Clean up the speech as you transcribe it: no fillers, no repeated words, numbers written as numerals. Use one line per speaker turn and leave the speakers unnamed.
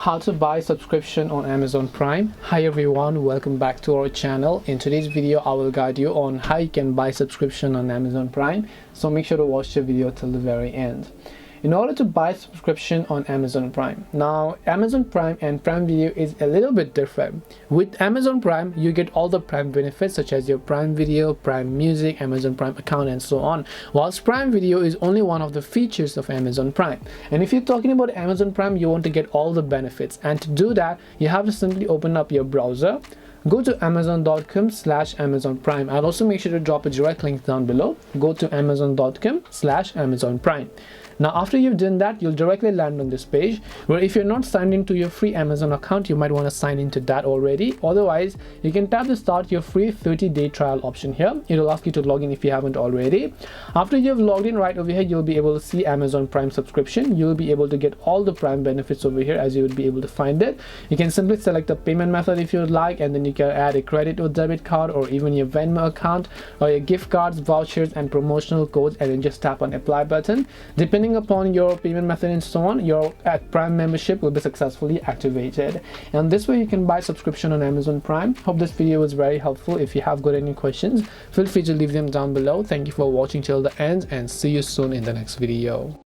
How to buy subscription on Amazon Prime. Hi everyone, welcome back to our channel. In today's video I will guide you on how you can buy subscription on Amazon Prime, so make sure to watch the video till the very end. In order to buy subscription on Amazon Prime, now Amazon Prime and Prime Video is a little bit different. With Amazon Prime you get all the Prime benefits such as your Prime Video, Prime Music, Amazon Prime account and so on, whilst Prime Video is only one of the features of Amazon Prime. And if you're talking about Amazon Prime, you want to get all the benefits, and to do that you have to simply open up your browser, go to amazon.com/Amazon Prime. I'll also make sure to drop a direct link down below. Go to amazon.com/Amazon Prime. Now after you've done that, you'll directly land on this page where if you're not signed into your free Amazon account, you might want to sign into that already. Otherwise, you can tap the start your free 30-day trial option here. It'll ask you to log in if you haven't already. After you've logged in, right over here you'll be able to see Amazon Prime subscription. You'll be able to get all the Prime benefits over here as you would be able to find it. You can simply select a payment method if you would like, and then you can add a credit or debit card or even your Venmo account or your gift cards, vouchers and promotional codes, and then just tap on apply button. Depending upon your payment method and so on, your Prime membership will be successfully activated, and this way you can buy subscription on Amazon Prime. Hope this video was very helpful. If you have got any questions, feel free to leave them down below. Thank you for watching till the end, and see you soon in the next video.